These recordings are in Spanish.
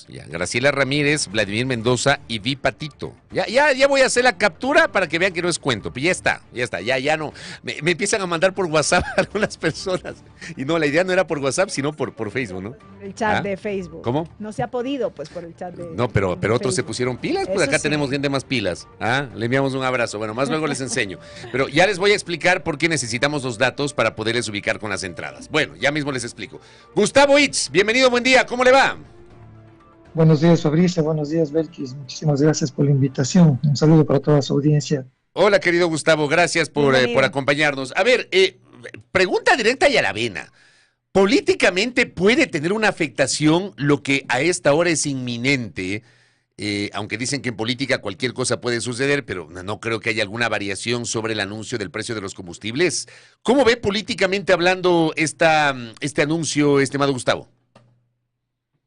Ya, Graciela Ramírez, Vladimir Mendoza y Vi Patito. Ya voy a hacer la captura para que vean que no es cuento. Pero ya no. Me empiezan a mandar por WhatsApp algunas personas. Y no, la idea no era por WhatsApp, sino por Facebook, ¿no? El chat ¿Ah? de Facebook. ¿Cómo? No se ha podido, pues, por el chat de No, pero de otros se Facebook. pusieron pilas, pues Eso acá sí. tenemos gente más pilas. Le enviamos un abrazo. Bueno, más luego les enseño. Pero ya les voy a explicar por qué necesitamos los datos para poderles ubicar con las entradas. Bueno, ya mismo les explico. Gustavo Itz, bienvenido, buen día, ¿cómo le va? Buenos días, Fabricio. Buenos días, Belkis. Muchísimas gracias por la invitación. Un saludo para toda su audiencia. Hola, querido Gustavo, gracias por acompañarnos. A ver, pregunta directa y a la vena. ¿Políticamente puede tener una afectación lo que a esta hora es inminente? Aunque dicen que en política cualquier cosa puede suceder, pero no creo que haya alguna variación sobre el anuncio del precio de los combustibles. ¿Cómo ve políticamente hablando este anuncio, estimado Gustavo?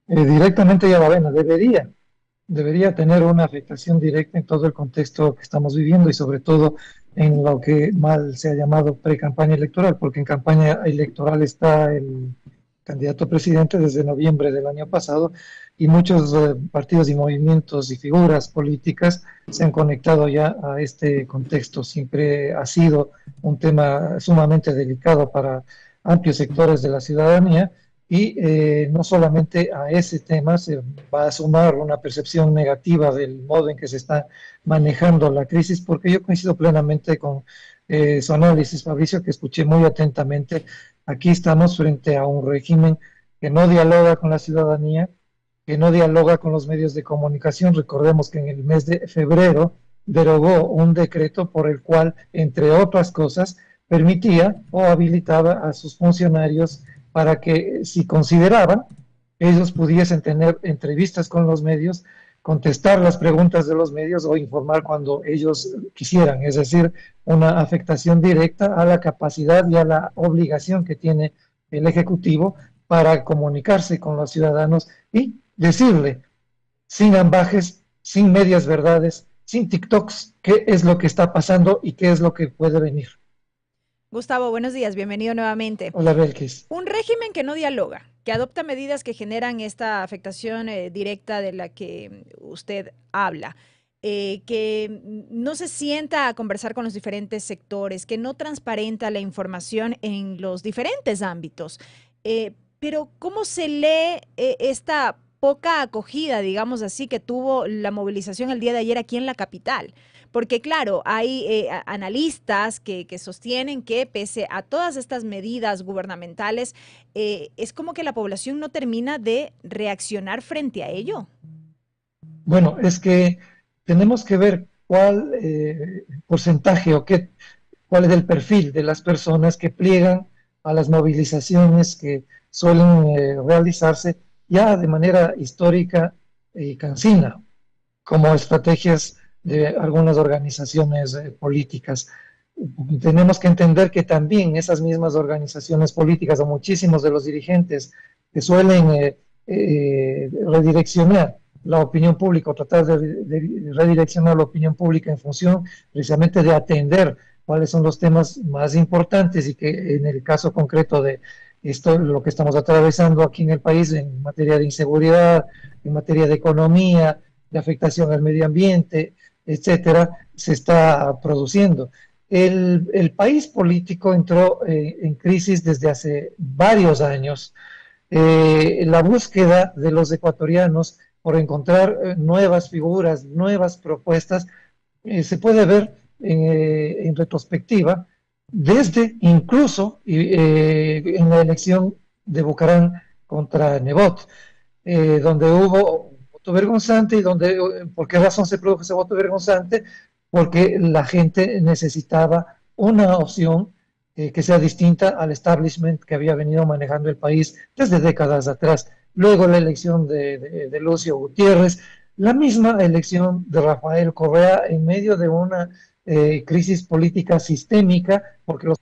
Directamente y a la vena, debería tener una afectación directa en todo el contexto que estamos viviendo y sobre todo en lo que mal se ha llamado pre-campaña electoral, porque en campaña electoral está el candidato a presidente desde noviembre del año pasado y muchos partidos y movimientos y figuras políticas se han conectado ya a este contexto. Siempre ha sido un tema sumamente delicado para amplios sectores de la ciudadanía. Y no solamente a ese tema se va a sumar una percepción negativa del modo en que se está manejando la crisis, porque yo coincido plenamente con su análisis, Fabricio, que escuché muy atentamente. Aquí estamos frente a un régimen que no dialoga con la ciudadanía, que no dialoga con los medios de comunicación. Recordemos que en el mes de febrero derogó un decreto por el cual, entre otras cosas, permitía o habilitaba a sus funcionarios para que, si consideraban, ellos pudiesen tener entrevistas con los medios, contestar las preguntas de los medios o informar cuando ellos quisieran, es decir, una afectación directa a la capacidad y a la obligación que tiene el Ejecutivo para comunicarse con los ciudadanos y decirle, sin ambajes, sin medias verdades, sin TikToks, qué es lo que está pasando y qué es lo que puede venir. Gustavo, buenos días, bienvenido nuevamente. Hola, Belkis. Un régimen que no dialoga, que adopta medidas que generan esta afectación directa de la que usted habla, que no se sienta a conversar con los diferentes sectores, que no transparenta la información en los diferentes ámbitos. Pero ¿cómo se lee esta poca acogida, digamos así, que tuvo la movilización el día de ayer aquí en la capital? Porque claro, hay analistas que sostienen que pese a todas estas medidas gubernamentales, es como que la población no termina de reaccionar frente a ello. Bueno, es que tenemos que ver cuál porcentaje o cuál es el perfil de las personas que pliegan a las movilizaciones que suelen realizarse ya de manera histórica y cansina, como estrategias de algunas organizaciones políticas. Tenemos que entender que también esas mismas organizaciones políticas o muchísimos de los dirigentes que suelen redireccionar la opinión pública o tratar de redireccionar la opinión pública en función precisamente de atender cuáles son los temas más importantes y que en el caso concreto de esto, lo que estamos atravesando aquí en el país en materia de inseguridad, en materia de economía, de afectación al medio ambiente, etcétera, se está produciendo. El país político entró en crisis desde hace varios años. La búsqueda de los ecuatorianos por encontrar nuevas figuras, nuevas propuestas, se puede ver en retrospectiva desde incluso en la elección de Bucarán contra Nebot, donde hubo voto vergonzante y donde, ¿por qué razón se produjo ese voto vergonzante? Porque la gente necesitaba una opción que sea distinta al establishment que había venido manejando el país desde décadas atrás. Luego la elección de Lucio Gutiérrez, la misma elección de Rafael Correa en medio de una crisis política sistémica, porque los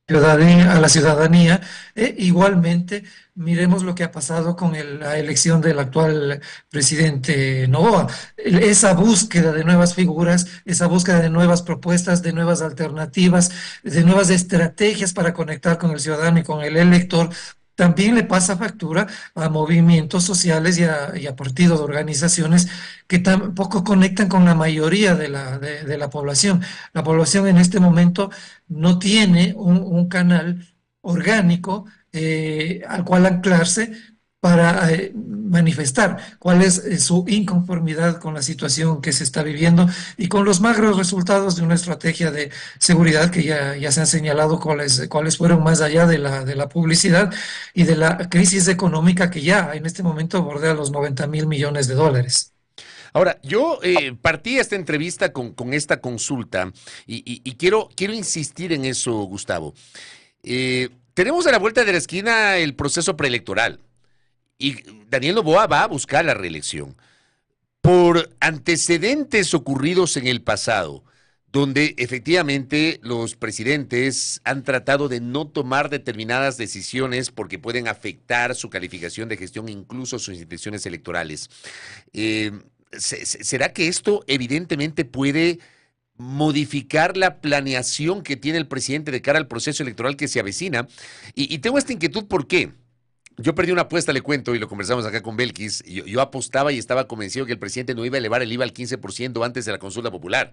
a la ciudadanía. Igualmente, miremos lo que ha pasado con la elección del actual presidente Noboa. Esa búsqueda de nuevas figuras, esa búsqueda de nuevas propuestas, de nuevas alternativas, de nuevas estrategias para conectar con el ciudadano y con el elector, también le pasa factura a movimientos sociales y a partidos, organizaciones que tampoco conectan con la mayoría de la población. La población en este momento no tiene un canal orgánico al cual anclarse para manifestar cuál es su inconformidad con la situación que se está viviendo y con los magros resultados de una estrategia de seguridad que ya se han señalado cuáles fueron más allá de la publicidad y de la crisis económica que ya en este momento bordea los 90.000 millones de dólares. Ahora, yo partí esta entrevista con esta consulta y quiero insistir en eso, Gustavo. Tenemos a la vuelta de la esquina el proceso preelectoral. Y Daniel Noboa va a buscar la reelección. Por antecedentes ocurridos en el pasado, donde efectivamente los presidentes han tratado de no tomar determinadas decisiones porque pueden afectar su calificación de gestión, incluso sus intenciones electorales. ¿Será que esto evidentemente puede modificar la planeación que tiene el presidente de cara al proceso electoral que se avecina? Y tengo esta inquietud, ¿por qué? Yo perdí una apuesta, le cuento, y lo conversamos acá con Belkis. Yo apostaba y estaba convencido que el presidente no iba a elevar el IVA al 15% antes de la consulta popular,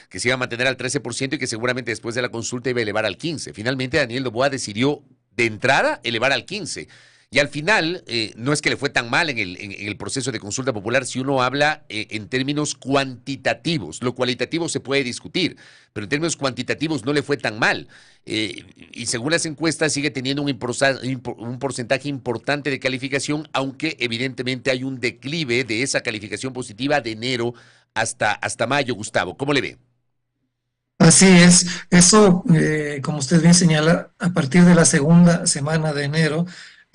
que se iba a mantener al 13% y que seguramente después de la consulta iba a elevar al 15%. Finalmente, Daniel Noboa decidió de entrada elevar al 15%. Y al final, no es que le fue tan mal en el proceso de consulta popular si uno habla en términos cuantitativos. Lo cualitativo se puede discutir, pero en términos cuantitativos no le fue tan mal. Y según las encuestas sigue teniendo un porcentaje importante de calificación, aunque evidentemente hay un declive de esa calificación positiva de enero hasta mayo. Gustavo, ¿cómo le ve? Así es, eso, como usted bien señala, a partir de la segunda semana de enero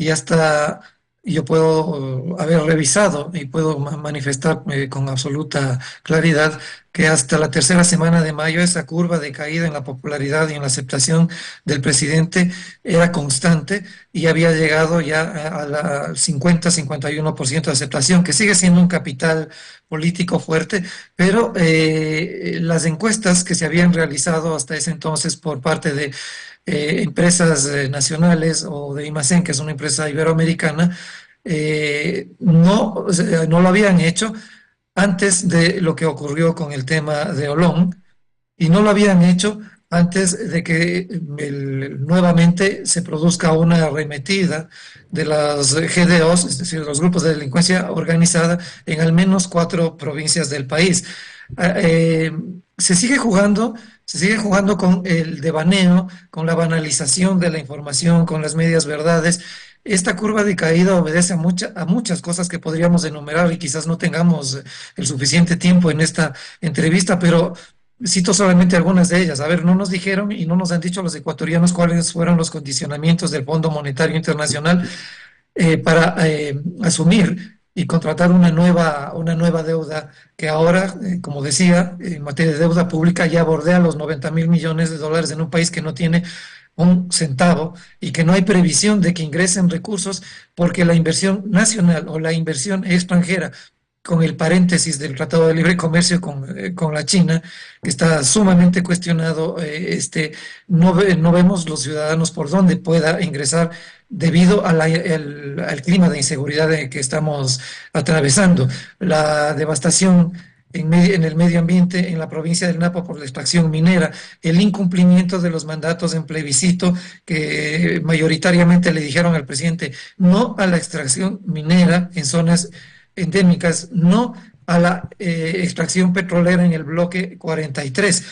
y hasta yo puedo haber revisado y puedo manifestar con absoluta claridad que hasta la tercera semana de mayo esa curva de caída en la popularidad y en la aceptación del presidente era constante y había llegado ya al 50-51% de aceptación, que sigue siendo un capital político fuerte, pero las encuestas que se habían realizado hasta ese entonces por parte de empresas nacionales o de IMACEN, que es una empresa iberoamericana, no lo habían hecho antes de lo que ocurrió con el tema de Olón y no lo habían hecho antes de que nuevamente se produzca una arremetida de las GDOs, es decir, los grupos de delincuencia organizada en al menos 4 provincias del país. Eh, se sigue jugando, se sigue jugando con el devaneo, con la banalización de la información, con las medias verdades. Esta curva de caída obedece a muchas cosas que podríamos enumerar y quizás no tengamos el suficiente tiempo en esta entrevista, pero cito solamente algunas de ellas. A ver, no nos dijeron y no nos han dicho los ecuatorianos cuáles fueron los condicionamientos del Fondo Monetario Internacional para asumir y contratar una nueva deuda que ahora, como decía, en materia de deuda pública ya bordea los 90.000 millones de dólares en un país que no tiene un centavo y que no hay previsión de que ingresen recursos porque la inversión nacional o la inversión extranjera, con el paréntesis del Tratado de Libre Comercio con la China, que está sumamente cuestionado, no vemos los ciudadanos por dónde pueda ingresar debido al clima de inseguridad que estamos atravesando. La devastación en el medio ambiente en la provincia del Napo por la extracción minera, el incumplimiento de los mandatos en plebiscito que mayoritariamente le dijeron al presidente no a la extracción minera en zonas endémicas, no a la extracción petrolera en el bloque 43.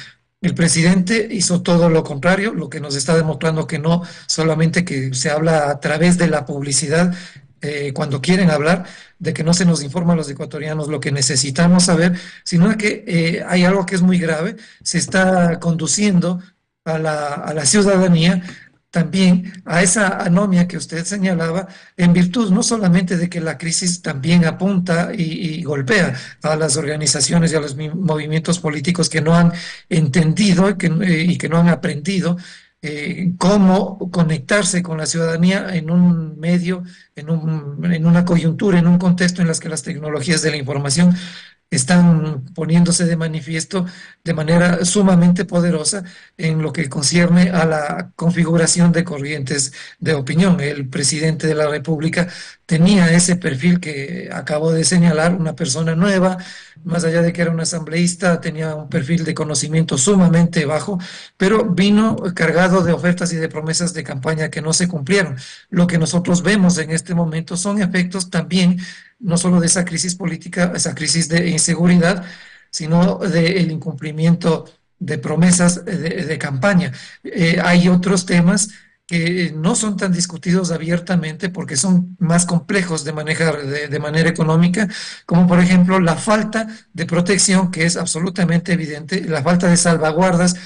El presidente hizo todo lo contrario, lo que nos está demostrando que no solamente que se habla a través de la publicidad, cuando quieren hablar, de que no se nos informa a los ecuatorianos lo que necesitamos saber, sino que hay algo que es muy grave, se está conduciendo a la ciudadanía también a esa anomia que usted señalaba, en virtud no solamente de que la crisis también apunta y golpea a las organizaciones y a los movimientos políticos que no han entendido y que no han aprendido cómo conectarse con la ciudadanía en un medio, en una coyuntura, en un contexto en las que las tecnologías de la información están poniéndose de manifiesto de manera sumamente poderosa en lo que concierne a la configuración de corrientes de opinión. El presidente de la República tenía ese perfil que acabo de señalar, una persona nueva, más allá de que era un asambleísta, tenía un perfil de conocimiento sumamente bajo, pero vino cargado de ofertas y de promesas de campaña que no se cumplieron. Lo que nosotros vemos en este momento son efectos también, no solo de esa crisis política, esa crisis de inseguridad, sino del incumplimiento de promesas de campaña. Hay otros temas que no son tan discutidos abiertamente porque son más complejos de manejar de manera económica, como por ejemplo la falta de protección, que es absolutamente evidente, la falta de salvaguardas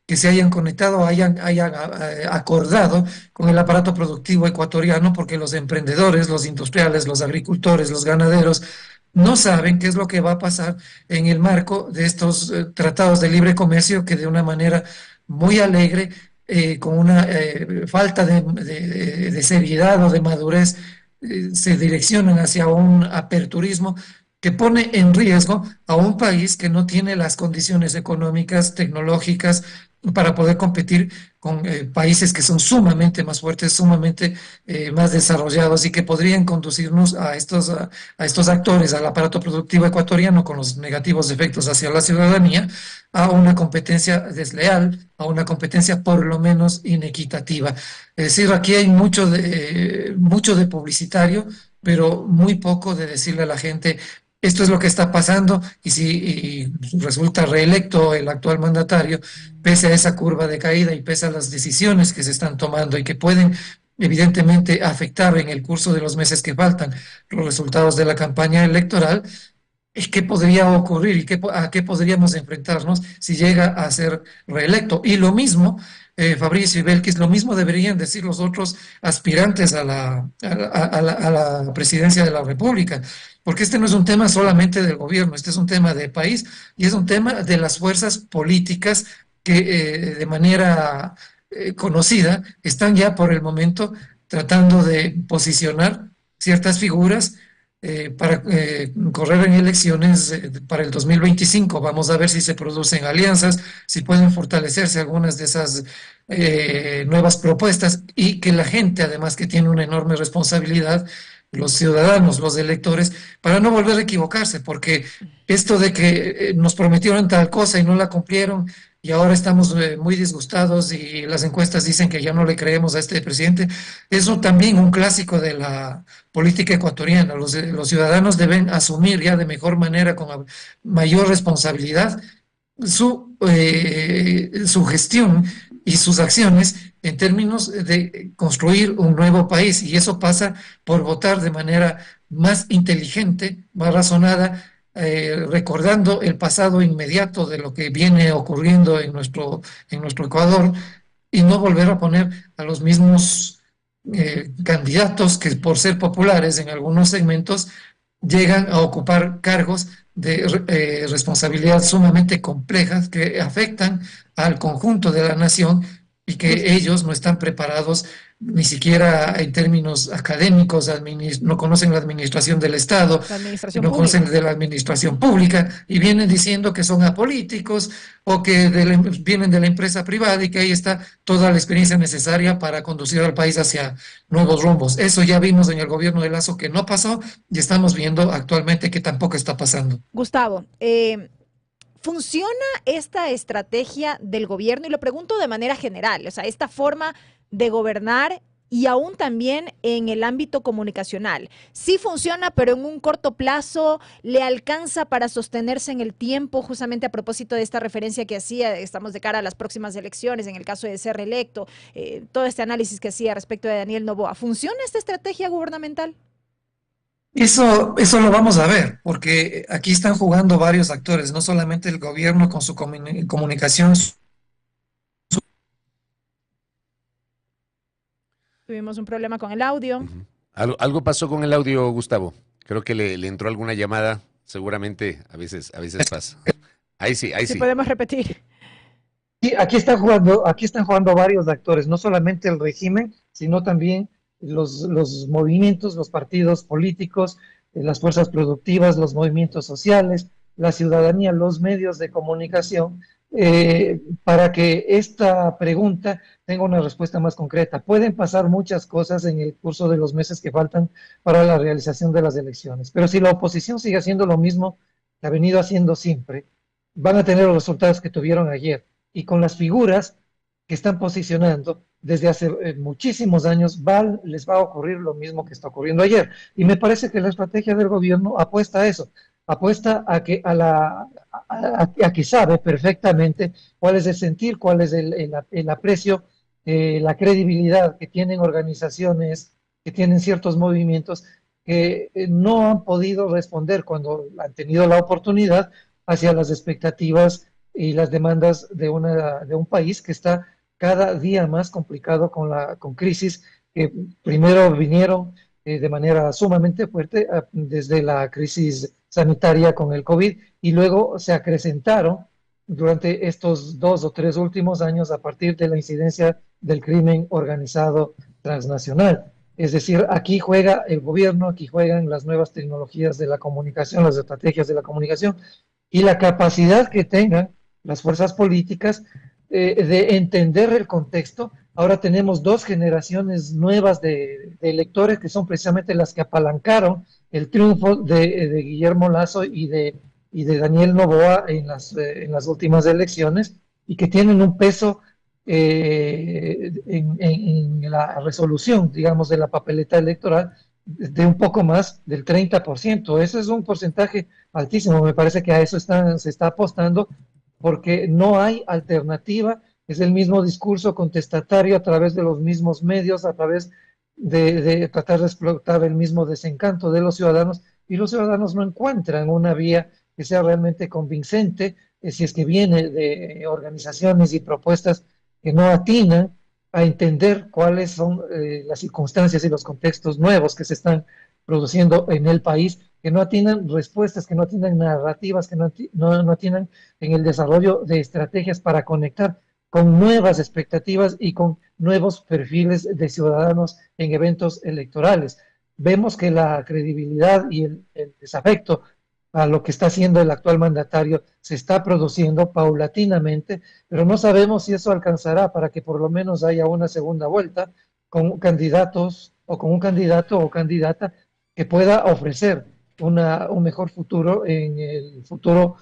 que se hayan conectado, hayan acordado con el aparato productivo ecuatoriano, porque los emprendedores, los industriales, los agricultores, los ganaderos, no saben qué es lo que va a pasar en el marco de estos tratados de libre comercio que de una manera muy alegre, con una falta de seriedad o de madurez, se direccionan hacia un aperturismo que pone en riesgo a un país que no tiene las condiciones económicas, tecnológicas, para poder competir con países que son sumamente más fuertes, sumamente más desarrollados y que podrían conducirnos a estos actores, al aparato productivo ecuatoriano con los negativos efectos hacia la ciudadanía, a una competencia desleal, a una competencia por lo menos inequitativa. Es decir, aquí hay mucho de publicitario, pero muy poco de decirle a la gente, esto es lo que está pasando, y si resulta reelecto el actual mandatario, pese a esa curva de caída y pese a las decisiones que se están tomando y que pueden evidentemente afectar en el curso de los meses que faltan los resultados de la campaña electoral, ¿qué podría ocurrir y a qué podríamos enfrentarnos si llega a ser reelecto? Y lo mismo, Fabricio y Belkis, lo mismo deberían decir los otros aspirantes a la presidencia de la República, porque este no es un tema solamente del gobierno, este es un tema de país y es un tema de las fuerzas políticas que de manera conocida están ya por el momento tratando de posicionar ciertas figuras para correr en elecciones para el 2025. Vamos a ver si se producen alianzas, si pueden fortalecerse algunas de esas nuevas propuestas y que la gente, además que tiene una enorme responsabilidad, los ciudadanos, los electores, para no volver a equivocarse, porque esto de que nos prometieron tal cosa y no la cumplieron y ahora estamos muy disgustados y las encuestas dicen que ya no le creemos a este presidente, eso también un clásico de la política ecuatoriana. Los ciudadanos deben asumir ya de mejor manera, con mayor responsabilidad, su gestión y sus acciones en términos de construir un nuevo país. Y eso pasa por votar de manera más inteligente, más razonada, recordando el pasado inmediato de lo que viene ocurriendo en nuestro Ecuador y no volver a poner a los mismos candidatos que por ser populares en algunos segmentos llegan a ocupar cargos de responsabilidad sumamente complejas que afectan al conjunto de la nación y que ellos no están preparados ni siquiera en términos académicos, no conocen la administración del Estado, La administración no pública. conocen de la administración pública y vienen diciendo que son apolíticos o que vienen de la empresa privada y que ahí está toda la experiencia necesaria para conducir al país hacia nuevos rumbos. Eso ya vimos en el gobierno de Lazo que no pasó y estamos viendo actualmente que tampoco está pasando. Gustavo, ¿funciona esta estrategia del gobierno? Y lo pregunto de manera general, o sea, esta forma de gobernar y aún también en el ámbito comunicacional. Sí funciona, pero en un corto plazo, ¿le alcanza para sostenerse en el tiempo? Justamente a propósito de esta referencia que hacía, estamos de cara a las próximas elecciones, en el caso de ser reelecto, todo este análisis que hacía respecto de Daniel Noboa. ¿Funciona esta estrategia gubernamental? Eso lo vamos a ver, porque aquí están jugando varios actores, no solamente el gobierno con su comunicación. Tuvimos un problema con el audio. Ujú. Algo pasó con el audio, Gustavo. Creo que le entró alguna llamada. Seguramente a veces pasa. Ahí sí, ahí Si sí. podemos repetir. Y aquí están jugando varios actores, no solamente el régimen, sino también los movimientos, los partidos políticos, las fuerzas productivas, los movimientos sociales. la ciudadanía, los medios de comunicación, para que esta pregunta tenga una respuesta más concreta. Pueden pasar muchas cosas en el curso de los meses que faltan para la realización de las elecciones, pero si la oposición sigue haciendo lo mismo que ha venido haciendo siempre, van a tener los resultados que tuvieron ayer. Y con las figuras que están posicionando desde hace muchísimos años, les va a ocurrir lo mismo que está ocurriendo ayer. Y me parece que la estrategia del gobierno apuesta a eso, apuesta a que, a que sabe perfectamente cuál es el sentir, cuál es el aprecio, la credibilidad que tienen organizaciones, que tienen ciertos movimientos que no han podido responder cuando han tenido la oportunidad hacia las expectativas y las demandas de un país que está cada día más complicado con crisis que primero vinieron de manera sumamente fuerte desde la crisis sanitaria con el COVID y luego se acrecentaron durante estos 2 o 3 últimos años a partir de la incidencia del crimen organizado transnacional. Es decir, aquí juega el gobierno, aquí juegan las nuevas tecnologías de la comunicación, las estrategias de la comunicación y la capacidad que tengan las fuerzas políticas de entender el contexto. Ahora tenemos 2 generaciones nuevas de electores que son precisamente las que apalancaron el triunfo de Guillermo Lasso y de Daniel Noboa en las últimas elecciones y que tienen un peso en la resolución, digamos, de la papeleta electoral de un poco más del 30%. Ese es un porcentaje altísimo. Me parece que a eso se está apostando porque no hay alternativa. Es el mismo discurso contestatario a través de los mismos medios, a través de tratar de explotar el mismo desencanto de los ciudadanos, y los ciudadanos no encuentran una vía que sea realmente convincente, si es que viene de organizaciones y propuestas que no atinan a entender cuáles son las circunstancias y los contextos nuevos que se están produciendo en el país, que no atinan respuestas, que no atinan narrativas, que no atinan en el desarrollo de estrategias para conectar con nuevas expectativas y con nuevos perfiles de ciudadanos en eventos electorales. Vemos que la credibilidad y el desafecto a lo que está haciendo el actual mandatario se está produciendo paulatinamente, pero no sabemos si eso alcanzará para que por lo menos haya una segunda vuelta con candidatos o con un candidato o candidata que pueda ofrecer un mejor futuro en el futuro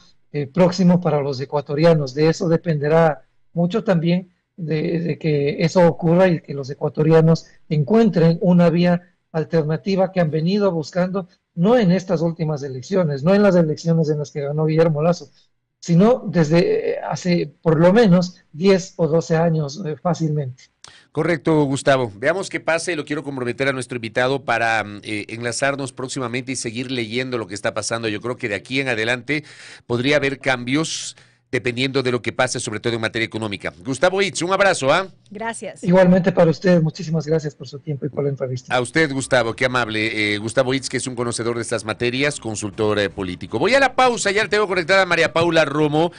próximo para los ecuatorianos. De eso dependerá mucho también de que eso ocurra y que los ecuatorianos encuentren una vía alternativa que han venido buscando, no en estas últimas elecciones, no en las elecciones en las que ganó Guillermo Lasso, sino desde hace por lo menos 10 o 12 años fácilmente. Correcto, Gustavo. Veamos qué pasa y lo quiero comprometer a nuestro invitado para enlazarnos próximamente y seguir leyendo lo que está pasando. Yo creo que de aquí en adelante podría haber cambios dependiendo de lo que pase, sobre todo en materia económica. Gustavo Itz, un abrazo, ¿ah? Gracias. Igualmente para ustedes, muchísimas gracias por su tiempo y por la entrevista. A usted, Gustavo, qué amable. Gustavo Itz, que es un conocedor de estas materias, consultor político. Voy a la pausa, ya tengo conectada a María Paula Romo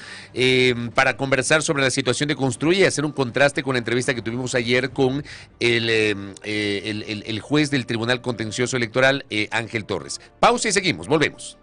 para conversar sobre la situación de Construye y hacer un contraste con la entrevista que tuvimos ayer con el juez del Tribunal Contencioso Electoral, Ángel Torres. Pausa y seguimos, volvemos.